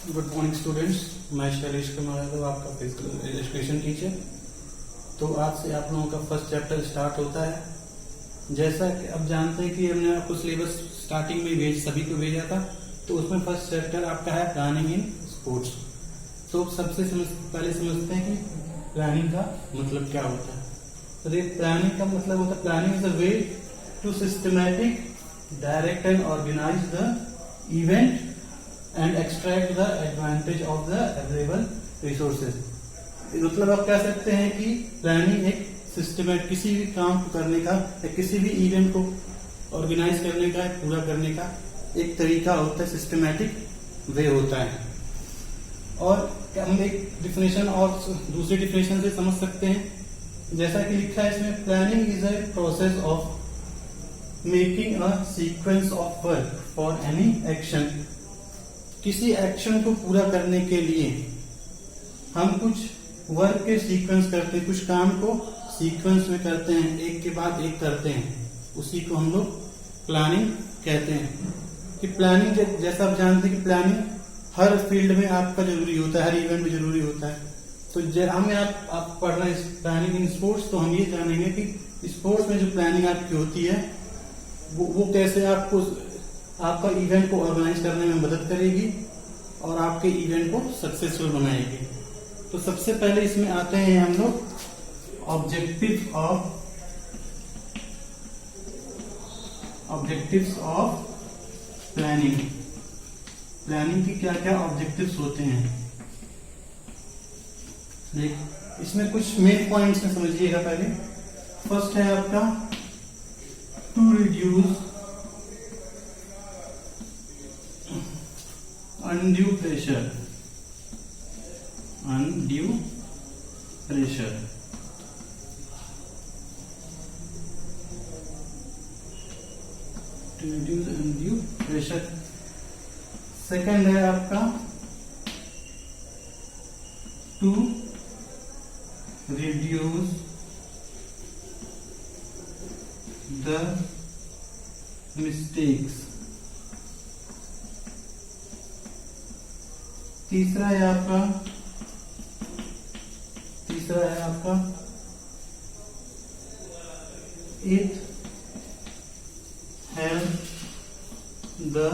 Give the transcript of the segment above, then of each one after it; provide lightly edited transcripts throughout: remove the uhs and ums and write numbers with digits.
Good morning students, मैं शैलेश कुमार यादव, आपका physical education teacher. तो आज से आप लोगों का फर्स्ट चैप्टर स्टार्ट होता है। जैसा कि आप जानते हैं कि हमने आपको सिलेबस स्टार्टिंग में सभी को भेजा था, तो उसमें फर्स्ट चैप्टर आपका है प्लानिंग इन स्पोर्ट्स। तो सबसे पहले समझते हैं कि प्लानिंग का मतलब क्या होता है। तो प्लानिंग का मतलब होता है, planning is a way to systematic, direct and organise the event and extract the advantage of the available resources। मतलब आप कह सकते हैं कि प्लानिंग एक सिस्टमेटिक, किसी भी काम को करने का या किसी भी इवेंट को ऑर्गेनाइज करने का, पूरा करने का एक तरीका होता है, सिस्टमेटिक वे होता है। और हम एक डिफिनेशन और दूसरी डिफिनेशन से समझ सकते हैं, जैसा कि लिखा है इसमें, planning is a process of making a sequence of work for any action. किसी एक्शन को पूरा करने के लिए हम कुछ वर्क के सीक्वेंस करते हैं, कुछ काम को सीक्वेंस में करते हैं, एक के बाद एक करते हैं, उसी को हम लोग प्लानिंग कहते हैं। कि प्लानिंग, जैसा आप जानते हैं कि प्लानिंग हर फील्ड में आपका जरूरी होता है, हर इवेंट में जरूरी होता है। तो हमें आप पढ़ रहे हैं प्लानिंग इन स्पोर्ट्स, तो हम ये जानेंगे कि स्पोर्ट्स में जो प्लानिंग आपकी होती है वो कैसे आपका इवेंट को ऑर्गेनाइज करने में मदद करेगी और आपके इवेंट को सक्सेसफुल बनाएगी। तो सबसे पहले इसमें आते हैं हम लोग ऑब्जेक्टिव्स ऑफ प्लानिंग। प्लानिंग की क्या क्या ऑब्जेक्टिव्स होते हैं, इसमें कुछ मेन पॉइंट्स में समझिएगा। पहले फर्स्ट है आपका to reduce undue pressure to reduce undue pressure। Second है आपका टू reduce the mistakes। तीसरा है आपका it help the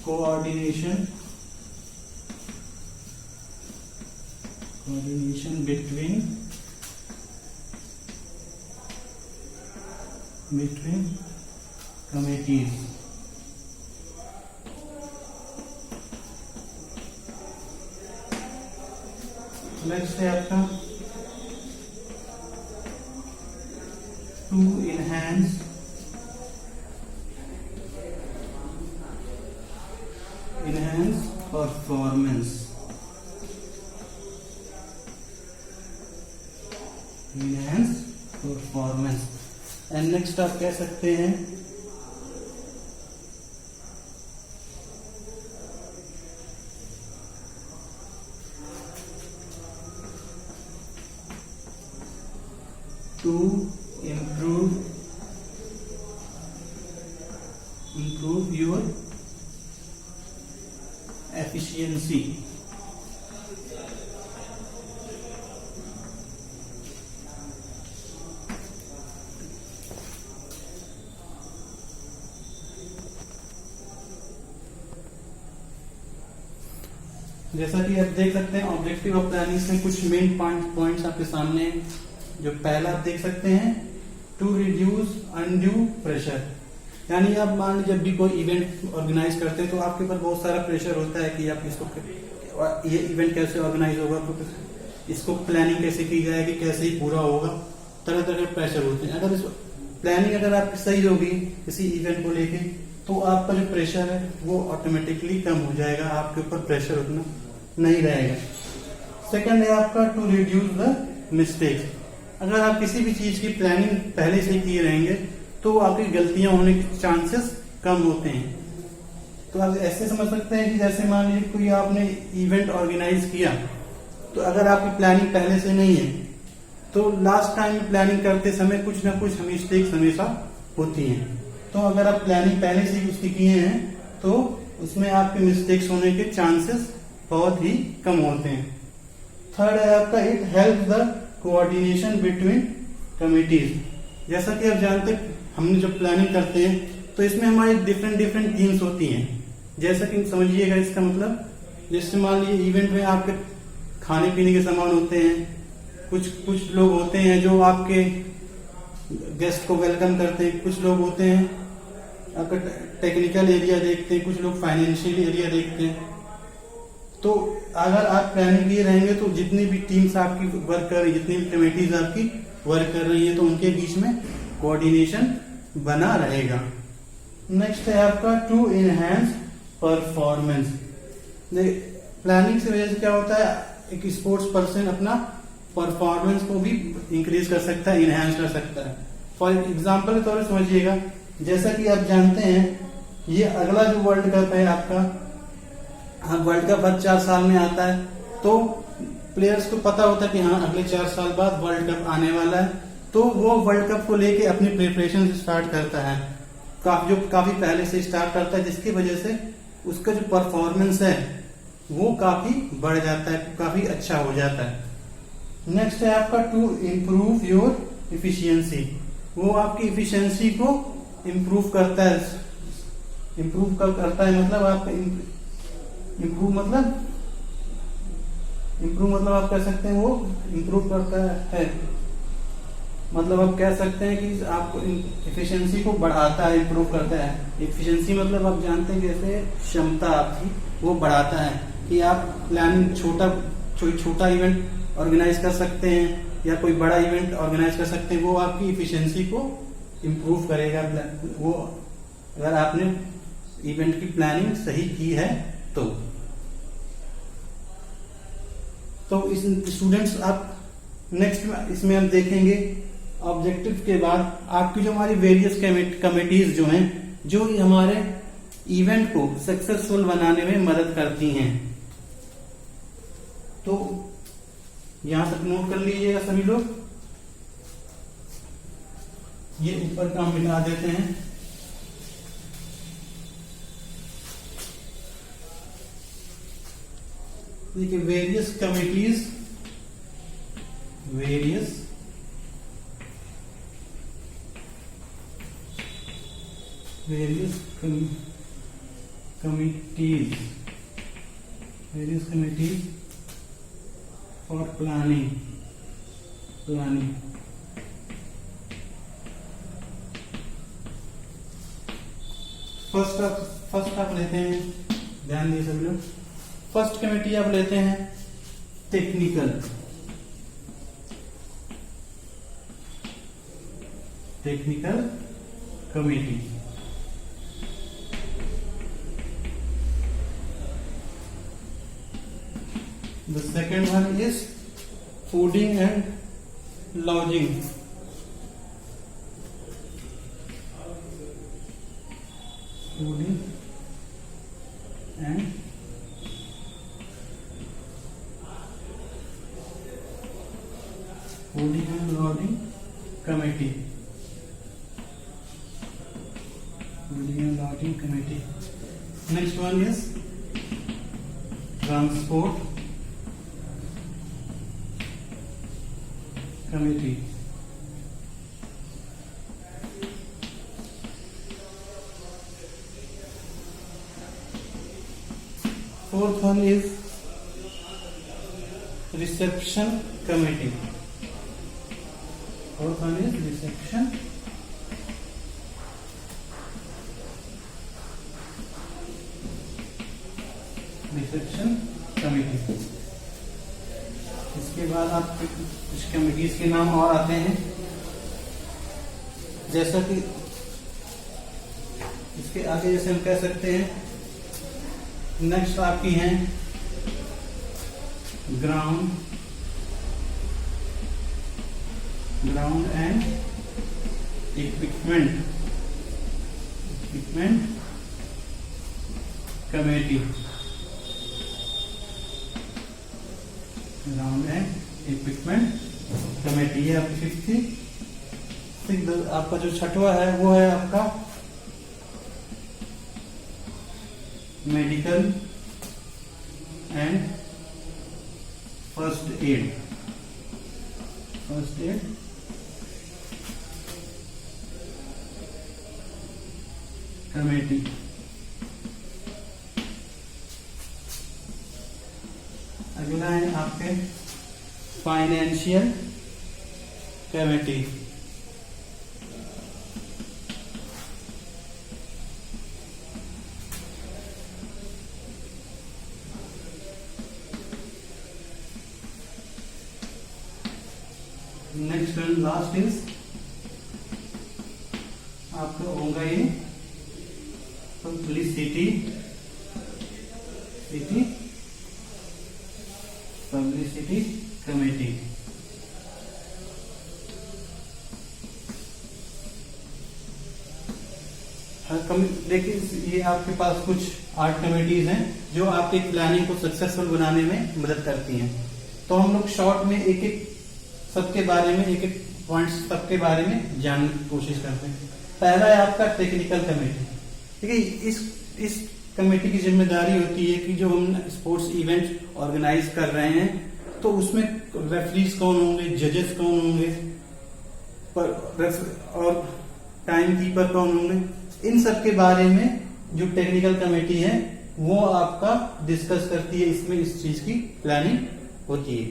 coordination between committees। Next है आपका to enhance performance. And next आप कह सकते हैं to improve your efficiency। जैसा कि आप देख सकते हैं ऑब्जेक्टिव ऑफ प्लानिंग में कुछ मेन पॉइंट्स आपके सामने हैं। जो पहला आप देख सकते हैं, टू रिड्यूस अनड्यू प्रेशर। यानी आप मान लीजिए जब भी कोई इवेंट ऑर्गेनाइज करते हैं तो आपके ऊपर बहुत सारा प्रेशर होता है कि आप ये इवेंट कैसे ऑर्गेनाइज होगा, इसको प्लानिंग कैसे की जाएगी, कैसे ही पूरा होगा, तरह तरह के प्रेशर होते हैं। अगर प्लानिंग अगर आपकी सही होगी किसी इवेंट को लेके, तो आपका जो प्रेशर है वो ऑटोमेटिकली कम हो जाएगा, आपके ऊपर प्रेशर उतना नहीं रहेगा। सेकंड है आपका टू रिड्यूस द मिस्टेक्स। अगर आप किसी भी चीज की प्लानिंग पहले से किए रहेंगे तो आपकी गलतियां होने के चांसेस कम होते हैं। तो आप ऐसे समझ सकते हैं कि जैसे मान लीजिए कोई आपने इवेंट ऑर्गेनाइज किया, तो अगर आपकी प्लानिंग पहले से नहीं है तो लास्ट टाइम प्लानिंग करते समय कुछ ना कुछ मिस्टेक्स हमेशा होती हैं। तो अगर आप प्लानिंग पहले से ही उसकी किए हैं तो उसमें आपके मिस्टेक्स होने के चांसेस बहुत ही कम होते हैं। थर्ड है आपका, it help the coordination between committees. जैसा कि आप जानते हैं, हमने जब प्लानिंग करते हैं तो इसमें हमारी डिफरेंट डिफरेंट टीम्स होती हैं। जैसा कि समझिएगा इसका मतलब, जैसे मान लीजिए इवेंट में आपके खाने पीने के सामान होते हैं, कुछ लोग होते हैं जो आपके गेस्ट को वेलकम करते हैं, कुछ लोग होते हैं आपका टेक्निकल एरिया देखते हैं, कुछ लोग फाइनेंशियल एरिया देखते हैं। तो अगर आप प्लानिंग किए रहेंगे तो जितनी भी टीम्स आपकी वर्क कर रही, जितनी भी कमेटीज आपकी वर्क कर रही है, तो उनके बीच में कोऑर्डिनेशन बना रहेगा। नेक्स्ट है आपका, टू इनहेंस परफॉर्मेंस। प्लानिंग से वजह से क्या होता है, एक स्पोर्ट्स पर्सन अपना परफॉर्मेंस को भी इंक्रीज कर सकता है, इनहेंस कर सकता है। फॉर एग्जाम्पल के तौर पर समझिएगा, जैसा कि आप जानते हैं ये अगला जो वर्ल्ड कप है आपका, हाँ वर्ल्ड कप हर 4 साल में आता है, तो प्लेयर्स को पता होता है कि हाँ अगले 4 साल बाद वर्ल्ड कप आने वाला है, तो वो वर्ल्ड कप को लेके अपनी प्रिपरेशन स्टार्ट करता है, काफी पहले से स्टार्ट करता है, जिसकी वजह से उसका जो परफॉर्मेंस है वो काफी बढ़ जाता है, काफी अच्छा हो जाता है। नेक्स्ट है आपका, टू इम्प्रूव योर इफिशियंसी। वो आपकी इफिशियंसी को इम्प्रूव करता है। मतलब आपका इम्प्रूव मतलब आप कह सकते हैं वो इम्प्रूव करता है, मतलब आप कह सकते हैं कि आपको एफिशिएंसी को बढ़ाता है, इम्प्रूव करता है। एफिशिएंसी मतलब आप जानते हैं जैसे क्षमता आपकी वो बढ़ाता है कि आप प्लानिंग छोटा इवेंट ऑर्गेनाइज कर सकते हैं या कोई बड़ा इवेंट ऑर्गेनाइज कर सकते हैं, वो आपकी एफिशिएंसी को इम्प्रूव करेगा। वो अगर आपने इवेंट की प्लानिंग सही की है तो इस स्टूडेंट्स आप नेक्स्ट इसमें हम देखेंगे ऑब्जेक्टिव के बाद आपकी जो हमारी वेरियस कमिटीज जो हैं, जो हमारे इवेंट को सक्सेसफुल बनाने में मदद करती हैं। तो यहां तक नोट कर लीजिएगा सभी लोग। ये ऊपर का हम मिटा देते हैं। देखिए, various committees, various committees for planning. First आप लेते हैं, ध्यान दिए सभी लोग। फर्स्ट कमेटी आप लेते हैं technical committee. The second one is fooding and lodging. Fooding and lodging committee. Next one is transport committee. Fourth one is reception committee. Fourth one is reception committee. इसके बाद आप कुछ कमिटीज के नाम और आते हैं, जैसा कि इसके आगे जैसे हम कह सकते हैं, नेक्स्ट आपकी हैं ground and equipment committee. Ground and equipment committee, ये आपकी फिफ्थ। आपका जो छठवा है वो है आपका medical and first aid committee. अगला है आपके financial committee. Next and last is आपका होगा ये पब्लिसिटी कमेटी। देखिए ये आपके पास कुछ 8 कमेटीज हैं जो आपके प्लानिंग को सक्सेसफुल बनाने में मदद करती हैं। तो हम लोग शॉर्ट में एक एक सबके बारे में एक एक पॉइंट्स सबके बारे में जानने की कोशिश करते हैं। पहला है आपका टेक्निकल कमेटी। ठीक है, इस कमेटी की जिम्मेदारी होती है कि जो हम स्पोर्ट्स इवेंट ऑर्गेनाइज कर रहे हैं तो उसमें रेफरीज कौन होंगे, जजेस कौन होंगे और टाइम कीपर कौन होंगे, इन सब के बारे में जो टेक्निकल कमेटी है वो आपका डिस्कस करती है। इसमें इस चीज की प्लानिंग होती है।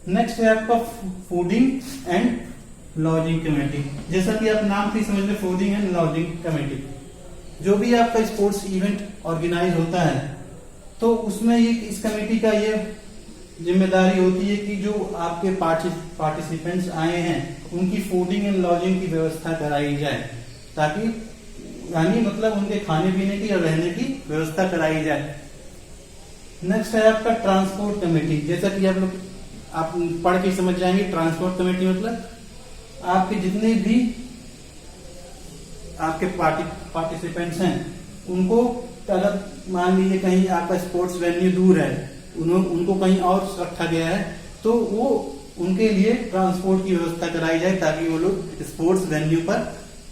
नेक्स्ट है आपका फूडिंग एंड लॉजिंग कमेटी। जैसा कि आप नाम से समझ लें, फूडिंग एंड लॉजिंग कमेटी। जो भी आपका स्पोर्ट्स इवेंट ऑर्गेनाइज होता है तो उसमें ये इस कमेटी का ये जिम्मेदारी होती है कि जो आपके पार्टिसिपेंट्स आए हैं उनकी फूडिंग एंड लॉजिंग की व्यवस्था कराई जाए, ताकि यानी मतलब उनके खाने पीने की और रहने की व्यवस्था कराई जाए। नेक्स्ट है आपका ट्रांसपोर्ट कमेटी। जैसा कि आप पढ़ के समझ जाएंगे, ट्रांसपोर्ट कमेटी मतलब आपके जितने भी आपके पार्टिसिपेंट्स हैं उनको, अगर मान लीजिए कहीं आपका स्पोर्ट्स वेन्यू दूर है, उनको कहीं और रखा गया है, तो वो उनके लिए ट्रांसपोर्ट की व्यवस्था कराई जाए ताकि वो लोग स्पोर्ट्स वेन्यू पर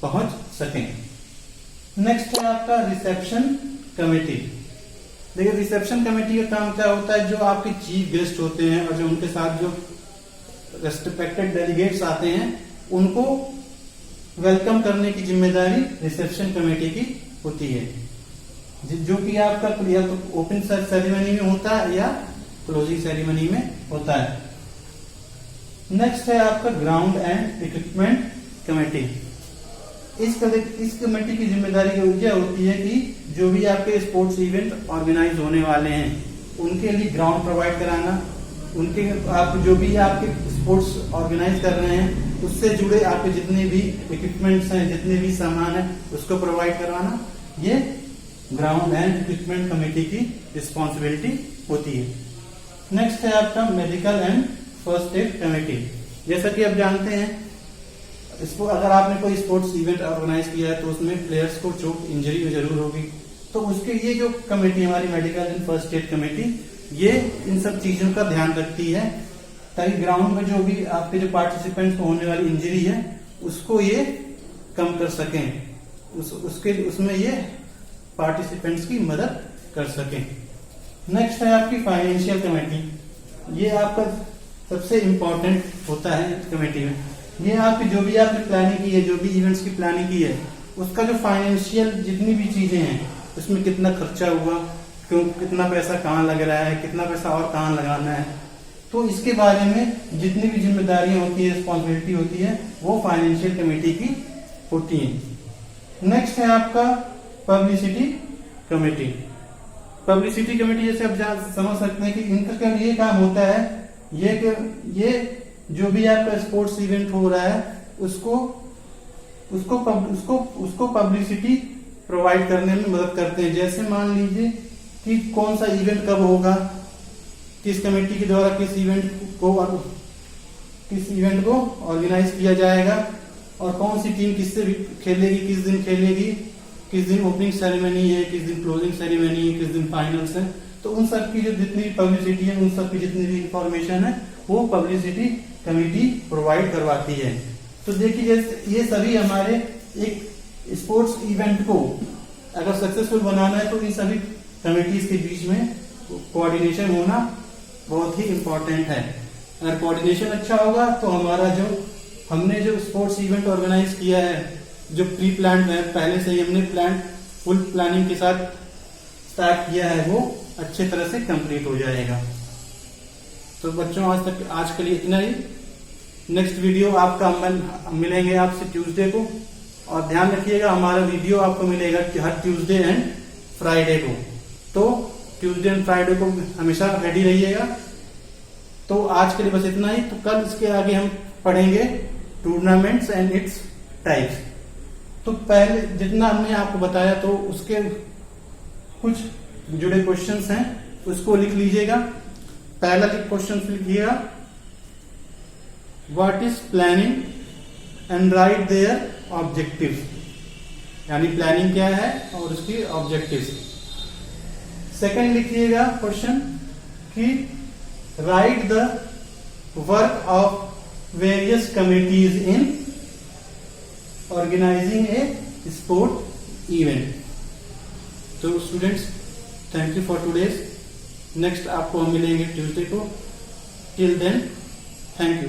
पहुंच सकें। नेक्स्ट है आपका रिसेप्शन कमेटी। देखिए रिसेप्शन कमेटी का काम क्या होता है, जो आपके चीफ गेस्ट होते हैं और जो उनके साथ जो रेस्पेक्टेड डेलीगेट्स आते हैं उनको वेलकम करने की जिम्मेदारी रिसेप्शन कमेटी की होती है, जो कि आपका या तो ओपन सेरेमनी में होता है या क्लोजिंग सेरेमनी में होता है। नेक्स्ट है आपका ग्राउंड एंड इक्विपमेंट कमेटी। इस कमेटी की जिम्मेदारी यह होती है कि जो भी आपके स्पोर्ट्स इवेंट ऑर्गेनाइज होने वाले हैं उनके लिए ग्राउंड प्रोवाइड कराना, उनके आप जो भी आपके स्पोर्ट्स ऑर्गेनाइज कर रहे हैं उससे जुड़े आपके जितने भी इक्विपमेंट्स हैं, जितने भी सामान है उसको प्रोवाइड करवाना, ये ग्राउंड एंड इक्विपमेंट कमेटी की रिस्पॉन्सिबिलिटी होती है। नेक्स्ट है आपका medical and first aid committee. जैसा कि आप जानते हैं, इसको अगर आपने कोई स्पोर्ट्स इवेंट ऑर्गेनाइज किया है तो उसमें प्लेयर्स को चोट इंजरी जरूर होगी, तो उसके ये जो कमेटी हमारी medical and first aid committee ये इन सब चीजों का ध्यान रखती है ताकि ग्राउंड में जो भी आपके जो पार्टिसिपेंट्स को होने वाली इंजरी है उसको ये कम कर सकें, उसमें ये पार्टिसिपेंट्स की मदद कर सकें। नेक्स्ट है आपकी फाइनेंशियल कमेटी। ये आपका सबसे इंपॉर्टेंट होता है कमेटी में। ये आपकी जो भी आपने प्लानिंग की है, जो भी इवेंट्स की प्लानिंग की है, उसका जो फाइनेंशियल जितनी भी चीजें हैं उसमें कितना खर्चा हुआ, कितना पैसा कहाँ लग रहा है, कितना पैसा और कहाँ लगाना है, तो इसके बारे में जितनी भी जिम्मेदारियां होती है, रिस्पॉन्सिबिलिटी होती है, वो फाइनेंशियल कमेटी की होती है। नेक्स्ट है आपका पब्लिसिटी कमेटी। पब्लिसिटी कमेटी जैसे आप समझ सकते हैं कि इनका ये काम होता है, ये जो भी आपका स्पोर्ट्स इवेंट हो रहा है उसको पब्लिसिटी प्रोवाइड करने में मदद करते हैं। जैसे मान लीजिए कि कौन सा इवेंट कब होगा, किस कमेटी के द्वारा किस इवेंट को ऑर्गेनाइज किया जाएगा और कौन सी टीम किससे खेलेगी, किस दिन खेलेगी, किस दिन ओपनिंग सेरेमनी है, किस दिन क्लोजिंग सेरेमनी है, किस दिन फाइनल्स है, तो उन सब की जो जितनी भी पब्लिसिटी है, उन सब की जितनी भी इंफॉर्मेशन है वो पब्लिसिटी कमेटी प्रोवाइड करवाती है। तो देखिए ये सभी हमारे एक स्पोर्ट्स इवेंट को अगर सक्सेसफुल बनाना है तो इन सभी कमिटीज के बीच में कोऑर्डिनेशन होना बहुत ही इम्पोर्टेंट है। अगर कोऑर्डिनेशन अच्छा होगा तो हमारा जो हमने जो स्पोर्ट्स इवेंट ऑर्गेनाइज किया है, जो प्री प्लान है, पहले से ही हमने फुल प्लानिंग के साथ स्टार्ट किया है, वो अच्छे तरह से कंप्लीट हो जाएगा। तो बच्चों आज के लिए इतना ही। नेक्स्ट वीडियो आपका मिलेंगे आपसे ट्यूसडे को, और ध्यान रखिएगा हमारा वीडियो आपको मिलेगा हर ट्यूसडे एंड फ्राइडे को। तो ट्यूसडे एंड फ्राइडे को हमेशा रेडी रहिएगा। तो आज के लिए बस इतना ही। तो कल इसके आगे हम पढ़ेंगे टूर्नामेंट्स एंड इट्स टाइप्स। तो पहले जितना हमने आपको बताया तो उसके कुछ जुड़े क्वेश्चंस हैं, उसको लिख लीजिएगा। पहला क्वेश्चन लिखिएगा, what is planning and write their objectives, यानी प्लानिंग क्या है और उसकी ऑब्जेक्टिव्स। सेकंड लिखिएगा क्वेश्चन कि write the work of various committees in organising a sport event. तो students, thank you for today's. Next आपको हम मिलेंगे ट्यूसडे को। Till then, thank you.